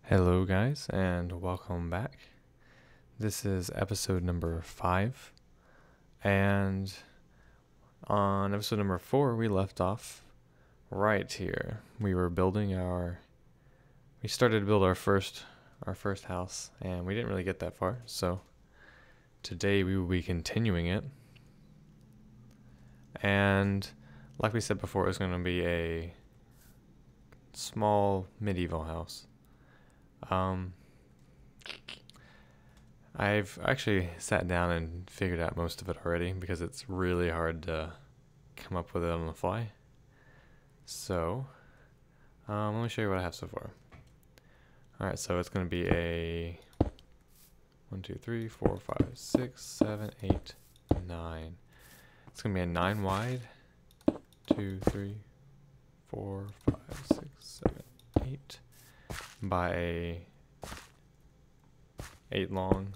Hello, guys, and welcome back. This is episode number 5, and on episode number 4, we left off right here. We started to build our first house, and we didn't really get that far. So today we will be continuing it, and like we said before, it's going to be a small medieval house. I've actually sat down and figured out most of it already because it's really hard to come up with it on the fly. So, let me show you what I have so far. Alright, so it's going to be a 1, 2, 3, 4, 5, 6, 7, 8, 9. It's going to be a 9 wide, 2, 3, 4, 5, 6, 7, 8 by a 8 long.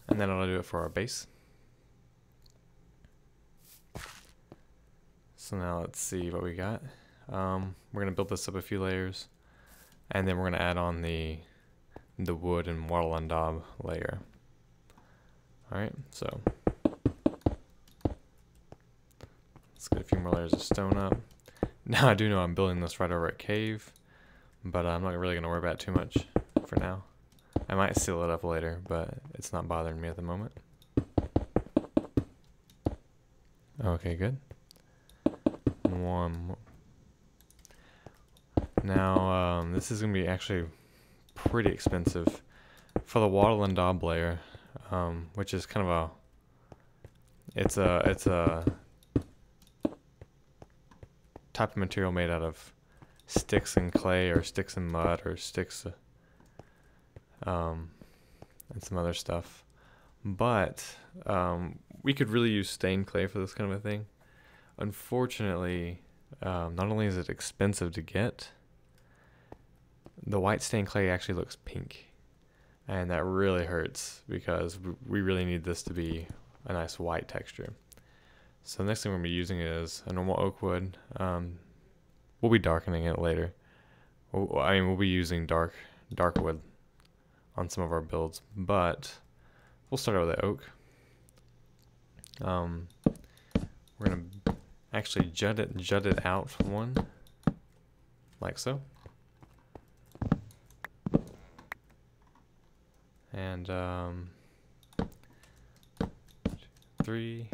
And then I'll do it for our base. So now let's see what we got. We're gonna build this up a few layers, and then we're gonna add on the wood and wattle and daub layer. Alright, so let's get a few more layers of stone up. Now I do know I'm building this right over a cave, but I'm not really going to worry about it too much for now. I might seal it up later, but it's not bothering me at the moment. Okay, good. One more. Now, this is going to be actually pretty expensive for the wattle and daub layer, which is kind of it's a type of material made out of sticks and clay, or sticks and mud, or sticks and some other stuff. But we could really use stained clay for this kind of a thing. Unfortunately, not only is it expensive to get, the white stained clay actually looks pink, and that really hurts because we really need this to be a nice white texture. So the next thing we're going to be using is a normal oak wood. We'll be darkening it later. We'll be using dark wood on some of our builds, but we'll start out with the oak. We're going to actually jut it out one, like so. And 3.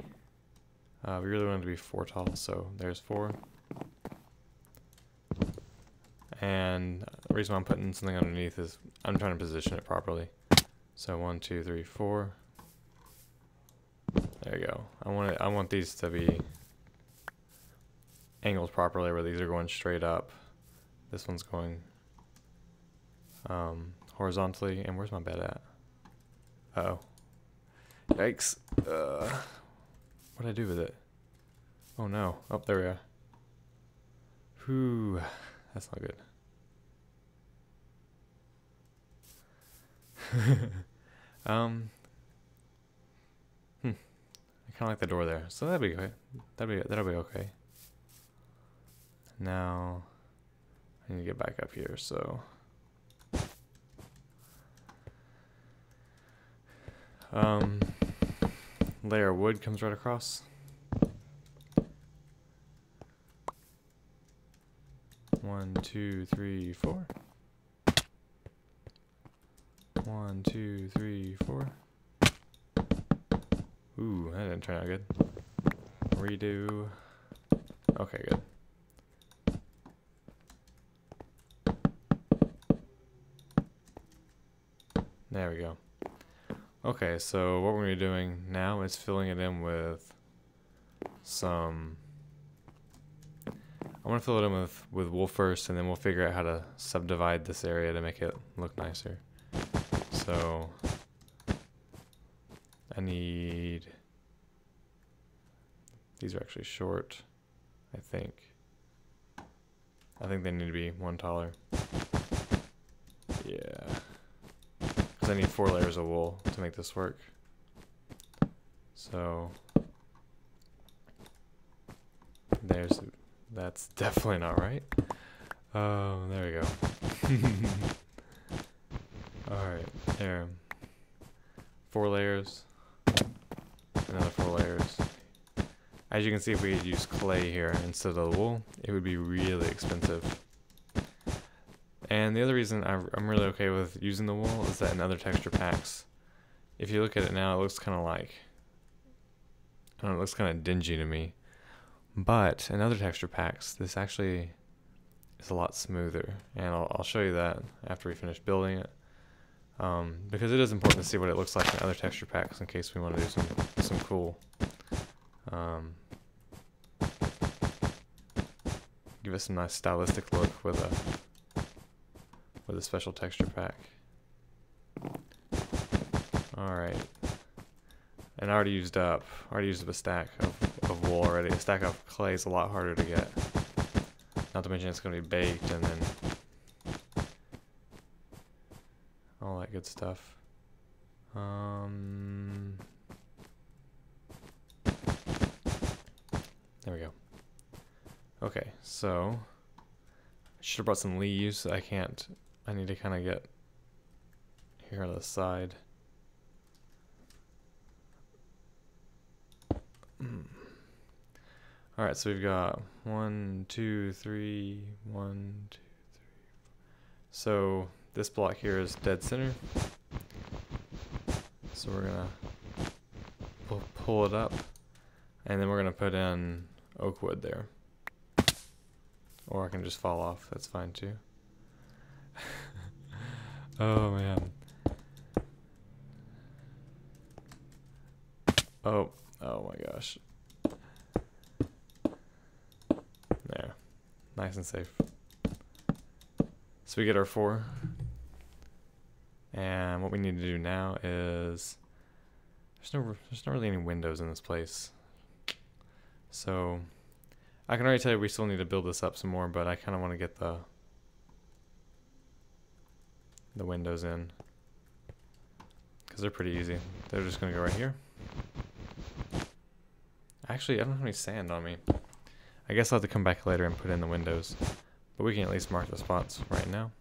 We really want it to be 4 tall, so there's 4. And the reason why I'm putting something underneath is I'm trying to position it properly. So 1, 2, 3, 4. There you go. I want these to be angled properly, where these are going straight up. This one's going horizontally. And where's my bed at? Uh-oh. Yikes. What'd I do with it? Oh no. Oh, there we are. Whew. That's not good. I kind of like the door there, so that'll be okay. That'll be okay. Now I need to get back up here, so layer of wood comes right across. 1, 2, 3, 4. 1, 2, 3, 4. Ooh, that didn't turn out good. Redo. Okay, good. There we go. Okay, so what we're going to be doing now is filling it in with some... I want to fill it in with wool first, and then we'll figure out how to subdivide this area to make it look nicer. So I need... These are actually short, I think. I think they need to be 1 taller. Yeah. Because I need 4 layers of wool to make this work. So That's definitely not right. Oh, there we go. Alright, there. 4 layers. Another 4 layers. As you can see, if we use clay here instead of the wool, it would be really expensive. And the other reason I'm really okay with using the wool is that in other texture packs, if you look at it now, it looks kind of like, I don't know, it looks kind of dingy to me. But in other texture packs, this actually is a lot smoother. And I'll show you that after we finish building it. Because it is important to see what it looks like in other texture packs in case we want to do some cool. Give it some nice stylistic look with a special texture pack. Alright. And I already used up a stack of wool already. A stack of clay is a lot harder to get. Not to mention it's going to be baked and then all that good stuff. There we go. Okay, so I should have brought some leaves. I need to kind of get here on the side. Alright, so we've got 1, 2, 3, 1, 2, 3. So this block here is dead center. So we're gonna pull it up, and then we're gonna put in oak wood there. Or I can just fall off, that's fine too. Oh man. Oh my gosh. There. Nice and safe. So we get our 4. And what we need to do now is there's not really any windows in this place. So I can already tell you we still need to build this up some more, but I kind of want to get the windows in because they're pretty easy. They're just going to go right here. Actually, I don't have any sand on me. I guess I'll have to come back later and put in the windows, but we can at least mark the spots right now.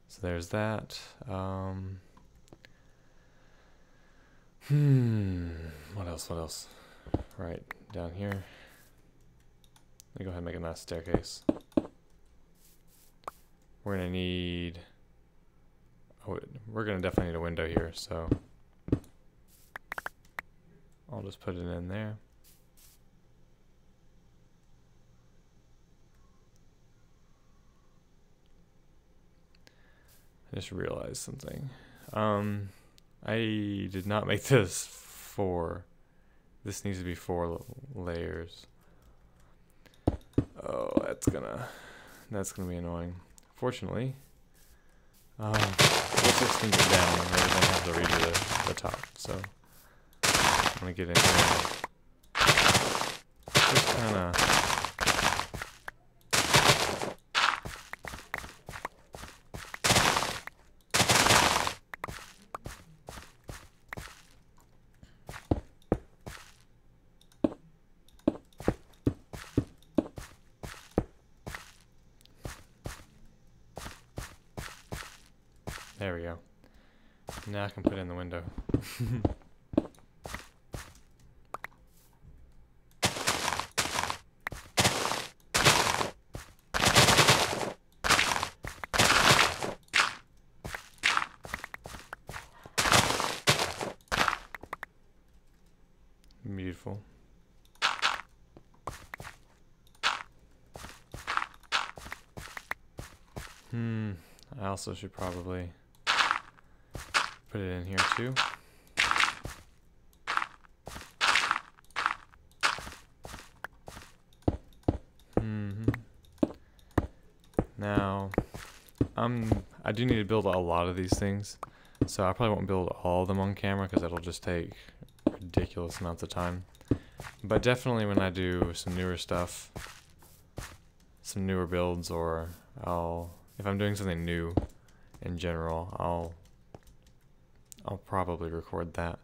So there's that. What else? Right down here. Let me go ahead and make a nice staircase. We're gonna need. Oh, we're gonna definitely need a window here, so I'll just put it in there. I just realized something. I did not make this 4. This needs to be 4 layers. Oh, that's gonna be annoying. Fortunately, let's extend it down rather than have to redo the top. So I'm gonna get in here. Just kind of. There we go. Now I can put in the window. Beautiful. I also should probably put it in here too. Now, I do need to build a lot of these things, so I probably won't build all of them on camera because that'll just take ridiculous amounts of time. But definitely when I do some newer stuff, some newer builds, or if I'm doing something new in general, I'll probably record that.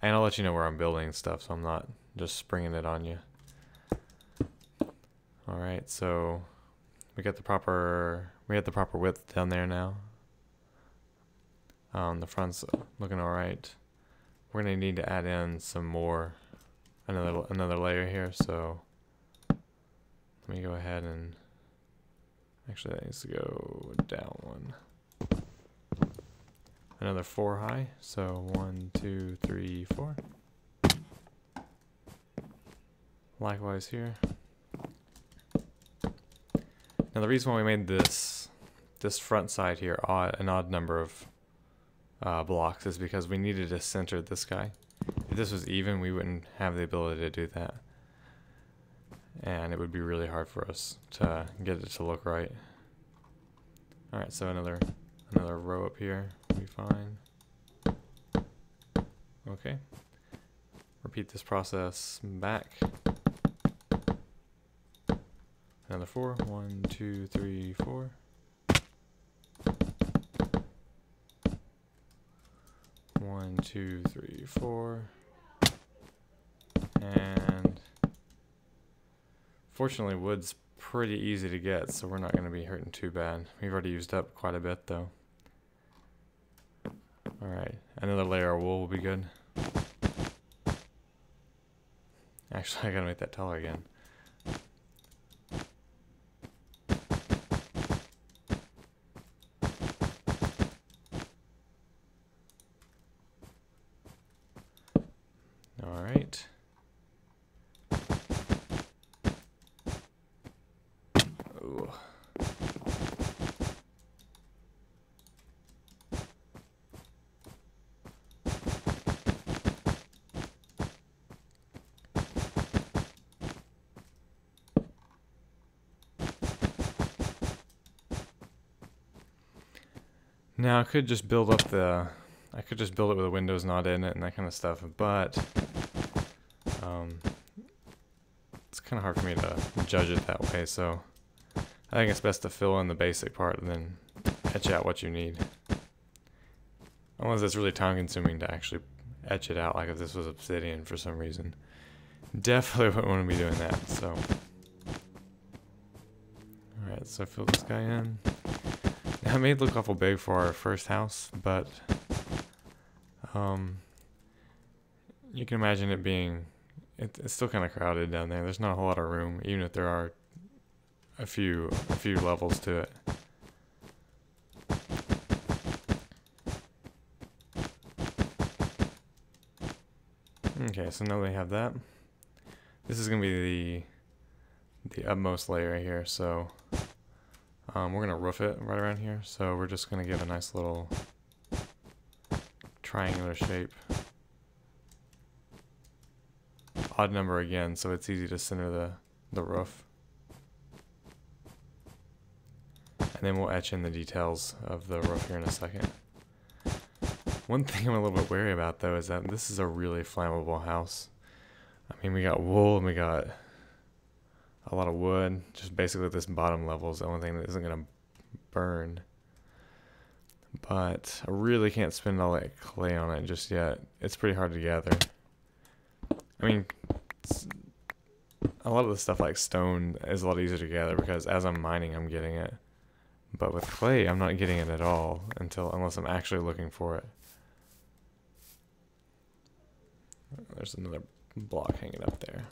And I'll let you know where I'm building stuff, so I'm not just springing it on you. All right, so we got the proper width down there now. The front's looking all right. We're gonna need to add in some more, another layer here. So let me go ahead and actually that needs to go down one. Another 4 high. So 1, 2, 3, 4. Likewise here. Now the reason why we made this front side here an odd number of blocks is because we needed to center this guy. If this was even, we wouldn't have the ability to do that, and it would be really hard for us to get it to look right. All right, so another row up here will be fine. Okay. Repeat this process back. Another 4. 1, 2, 3, 4. One, 2, 3, 4. And fortunately, wood's pretty easy to get, so we're not going to be hurting too bad. We've already used up quite a bit, though. Alright, another layer of wool will be good. Actually, I gotta make that taller again. Alright. Ooh. Now I could just build up I could just build it with a windows not in it and that kind of stuff, but it's kind of hard for me to judge it that way, so I think it's best to fill in the basic part and then etch out what you need. Unless it's really time consuming to actually etch it out, like if this was obsidian for some reason. Definitely wouldn't want to be doing that, so. Alright, so fill this guy in. Now, it may look awful big for our first house, but you can imagine it being, it's still kind of crowded down there. There's not a whole lot of room, even if there are a few levels to it. Okay, so now we have that. This is going to be the upmost layer here, so we're going to roof it right around here. So we're just going to give a nice little triangular shape. Odd number again, so it's easy to center the roof. And then we'll etch in the details of the roof here in a second. One thing I'm a little bit wary about, though, is that this is a really flammable house. I mean, we got wool and we got a lot of wood. Just basically this bottom level is the only thing that isn't going to burn. But I really can't spend all that clay on it just yet. It's pretty hard to gather. I mean, a lot of the stuff like stone is a lot easier to gather because as I'm mining, I'm getting it. But with clay, I'm not getting it at all unless I'm actually looking for it. There's another block hanging up there.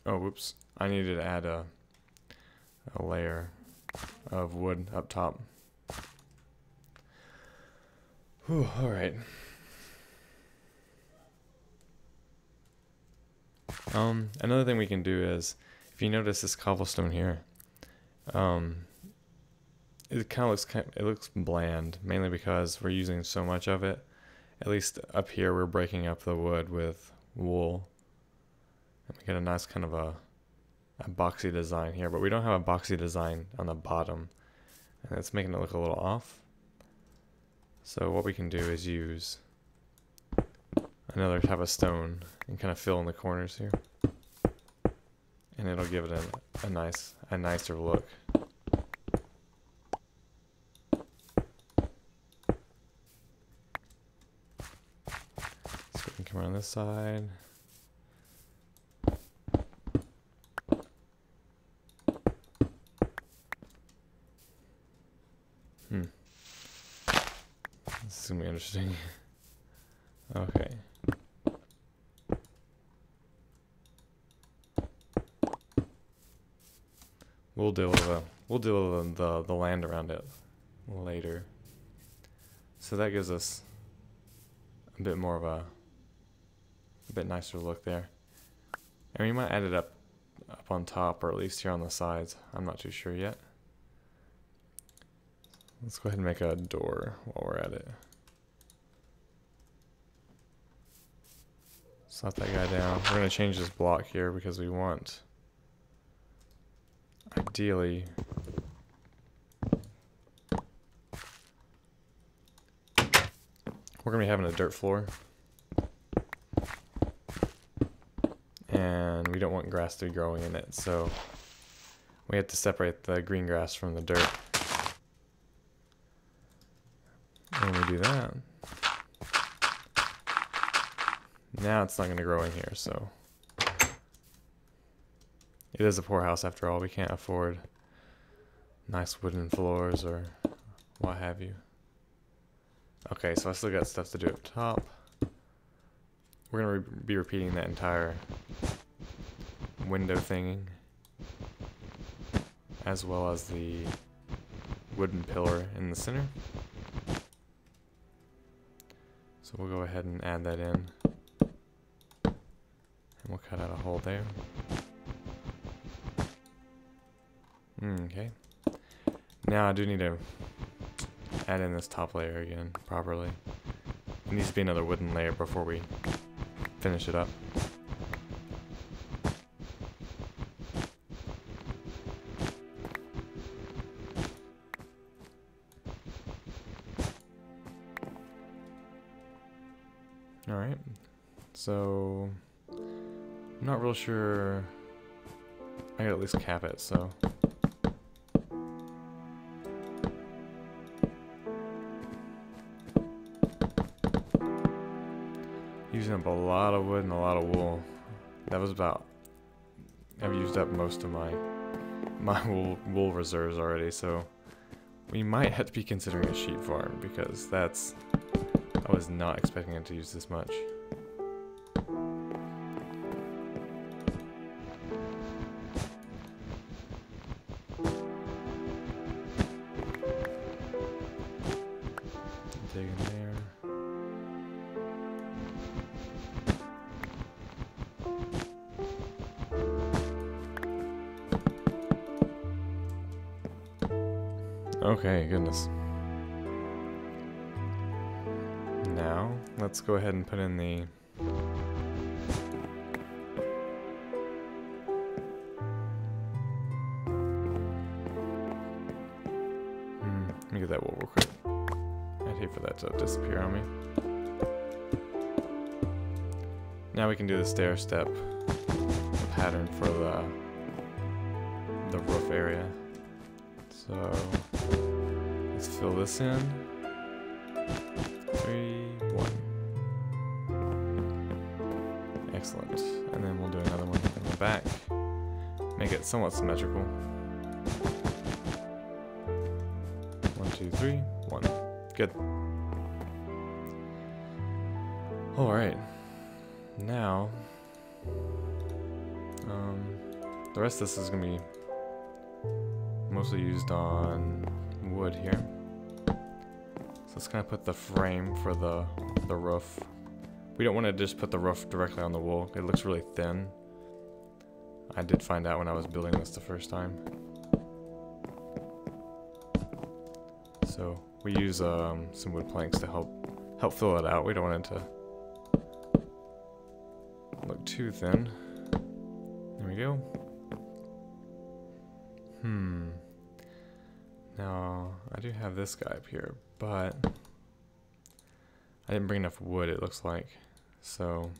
Oh, whoops. I needed to add a layer of wood up top. Whew, alright. Another thing we can do is, if you notice this cobblestone here, it kind of looks bland, mainly because we're using so much of it. At least up here, we're breaking up the wood with wool. And we get a nice kind of a boxy design here, but we don't have a boxy design on the bottom, and it's making it look a little off. So what we can do is use another type of stone and kind of fill in the corners here, and it'll give it a nicer look. on this side. This is gonna be interesting. Okay. We'll deal with the land around it later. So that gives us a bit more of a bit nicer look there. And we might add it up on top, or at least here on the sides. I'm not too sure yet. Let's go ahead and make a door while we're at it. Slap that guy down. We're going to change this block here because we want, ideally, we're going to be having a dirt floor. And we don't want grass to be growing in it, so we have to separate the green grass from the dirt. When we do that, now it's not going to grow in here, so it is a poor house after all. We can't afford nice wooden floors or what have you. Okay, so I still got stuff to do up top. We're going to be repeating that entire window thing, as well as the wooden pillar in the center. So we'll go ahead and add that in. And we'll cut out a hole there. Okay. Now I do need to add in this top layer again properly. It needs to be another wooden layer before we finish it up. Alright, so I'm not real sure. I gotta at least cap it, so using up a lot of wood and a lot of wool. That was about, I've used up most of my wool reserves already, so we might have to be considering a sheep farm, because that's, I was not expecting it to use this much. Dig in there. Okay, goodness. Now, let's go ahead and put in the let me get that wool real quick. I'd hate for that to disappear on me. Now we can do the stair step pattern for the roof area. So let's fill this in. 3, 1. Excellent. And then we'll do another one in the back. Make it somewhat symmetrical. 1, 2, 3, 1. Good. Alright. Now, the rest of this is going to be mostly used on wood here. So let's kind of put the frame for the roof. We don't want to just put the roof directly on the wool. It looks really thin. I did find out when I was building this the first time. So we use some wood planks to help fill it out. We don't want it to look too thin. There we go. Now, I do have this guy up here, but I didn't bring enough wood, it looks like. So,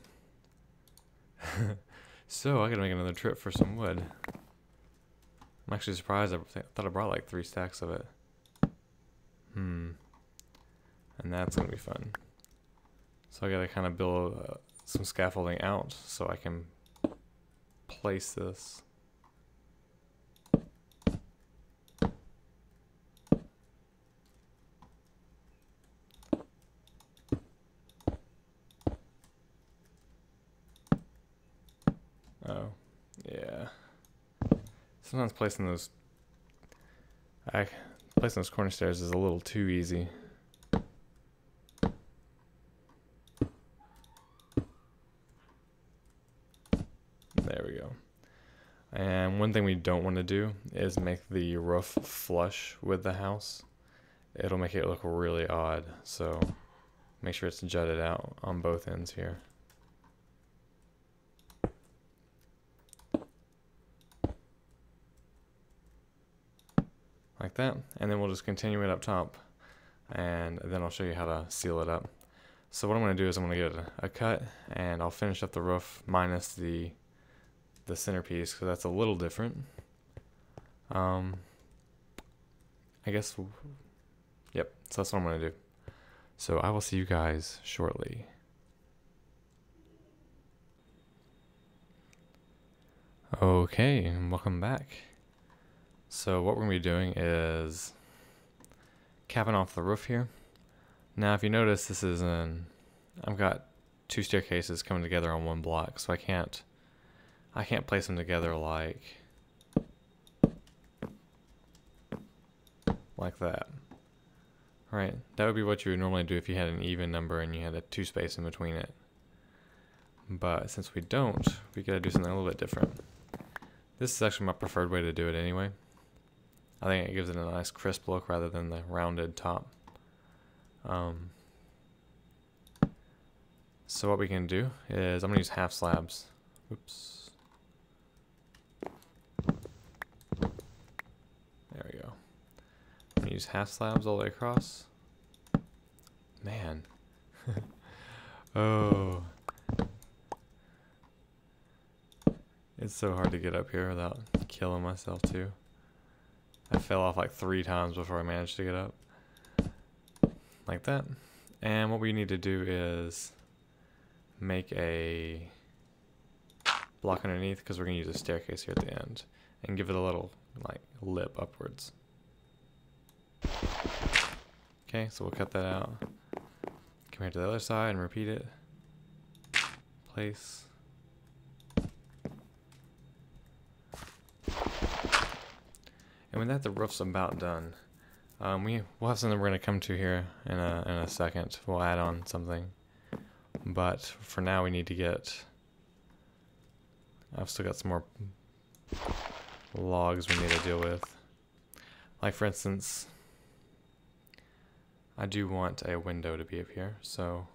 so I gotta make another trip for some wood. I'm actually surprised. I thought I brought like 3 stacks of it. And that's gonna be fun. So I gotta kind of build some scaffolding out so I can place this. Oh, yeah. Sometimes placing those corner stairs is a little too easy. There we go. And one thing we don't want to do is make the roof flush with the house. It'll make it look really odd, so make sure it's jutted out on both ends here. Like that, and then we'll just continue it up top, and then I'll show you how to seal it up. So what I'm going to do is I'm going to get a cut, and I'll finish up the roof minus the centerpiece, because that's a little different. I guess, yep, so that's what I'm going to do. So I will see you guys shortly. Okay, and welcome back. So what we're going to be doing is capping off the roof here. Now if you notice, this is I've got two staircases coming together on one block, so I can't place them together like that. Right? That would be what you would normally do if you had an even number and you had a 2 space in between it. But since we don't, we gotta do something a little bit different. This is actually my preferred way to do it anyway. I think it gives it a nice crisp look rather than the rounded top. So what we can do is I'm going to use half slabs. Oops. There we go. I'm going to use half slabs all the way across. Man. Oh. It's so hard to get up here without killing myself too. I fell off like 3 times before I managed to get up. Like that. And what we need to do is make a block underneath, because we're going to use a staircase here at the end, and give it a little like lip upwards. Okay, so we'll cut that out. Come here to the other side and repeat it. Place. And with that, the roof's about done. We'll have something we're going to come to here in a second. We'll add on something. But for now, we need to get... I've still got some more logs we need to deal with. Like, for instance, I do want a window to be up here, so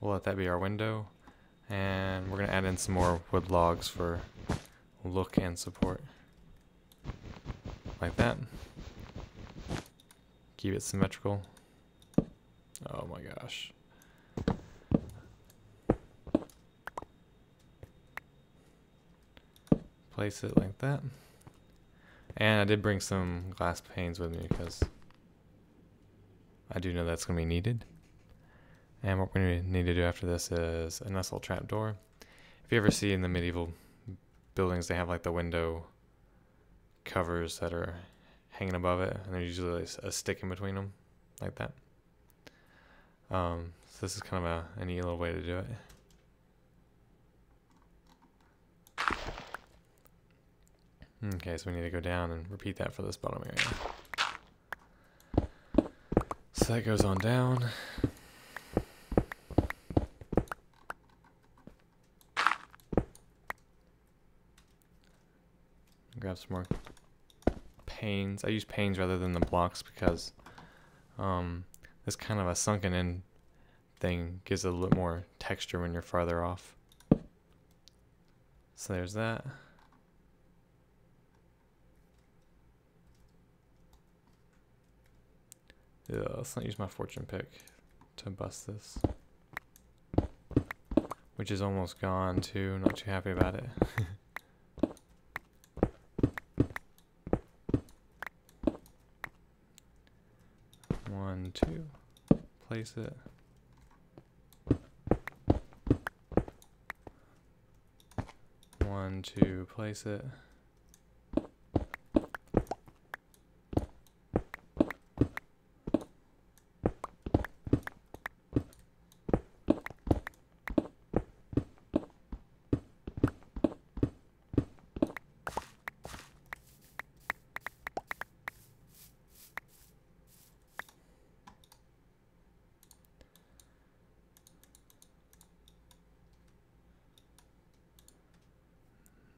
we'll let that be our window. And we're going to add in some more wood logs for look and support. Like that. Keep it symmetrical. Oh my gosh. Place it like that. And I did bring some glass panes with me because I do know that's going to be needed. And what we're going to need to do after this is a nice little trap door. If you ever see in the medieval buildings, they have like the window covers that are hanging above it, and there's usually a stick in between them, like that. So this is kind of a neat little way to do it. Okay, so we need to go down and repeat that for this bottom area. So that goes on down. Grab some more panes. I use panes rather than the blocks because this kind of a sunken in thing gives it a little more texture when you're farther off. So there's that. Yeah, let's not use my fortune pick to bust this. Which is almost gone too, not too happy about it. 1, 2, place it. One, two, place it.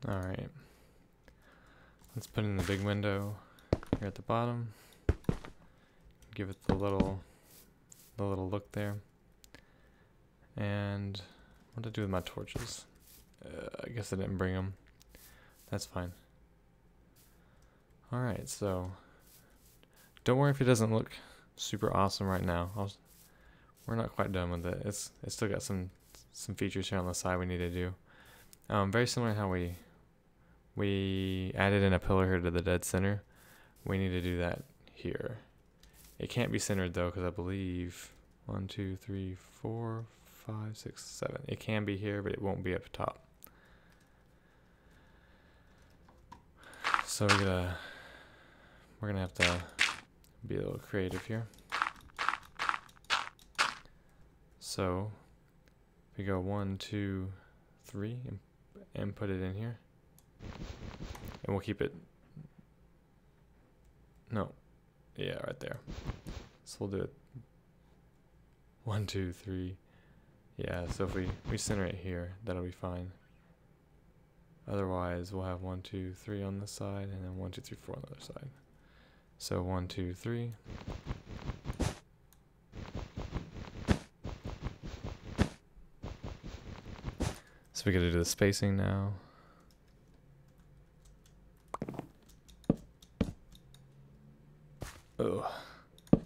Alright, let's put in the big window here at the bottom. Give it the little look there. And what to do with my torches? I guess I didn't bring them. That's fine. Alright, so don't worry if it doesn't look super awesome right now. We're not quite done with it. It's still got some features here on the side we need to do. Very similar to how we added in a pillar here to the dead center. We need to do that here. It can't be centered though, because I believe 1, 2, 3, 4, 5, 6, 7. It can be here, but it won't be up top. So we're gonna have to be a little creative here. So if we go 1, 2, 3 and put it in here. And we'll keep it, no, yeah, right there. So we'll do it 1, 2, 3. Yeah, so if we center it here, that'll be fine. Otherwise, we'll have 1, 2, 3 on this side, and then 1, 2, 3, 4 on the other side. So 1, 2, 3. So we gotta do the spacing now. Oh, let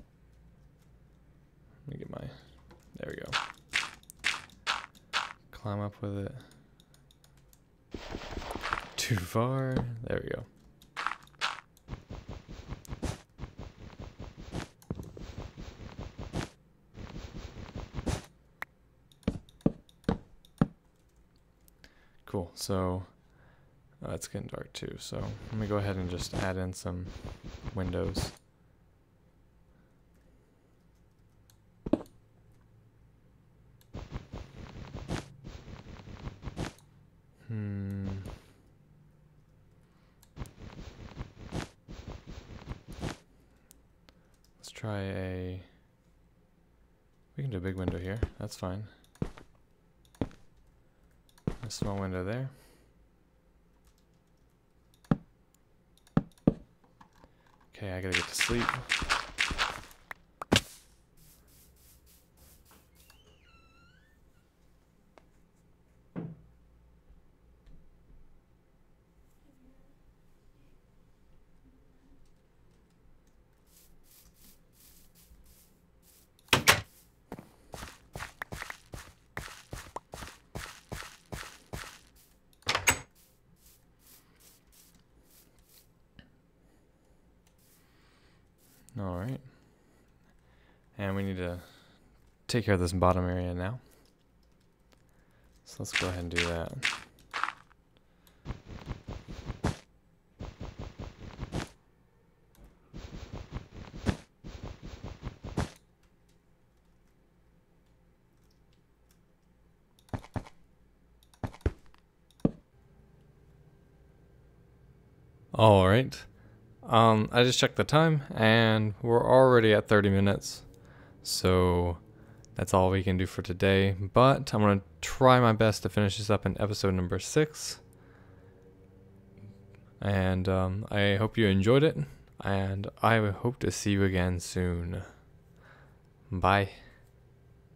me get my, there we go. Climb up with it. Too far, there we go. Cool, so it's getting dark too, so let me go ahead and just add in some windows. Let's try we can do a big window here, that's fine. A small window there. Okay, I gotta get to sleep. Alright. And we need to take care of this bottom area now. So let's go ahead and do that. Alright. I just checked the time and we're already at 30 minutes. So that's all we can do for today. But I'm going to try my best to finish this up in episode number 6. And I hope you enjoyed it. And I hope to see you again soon. Bye.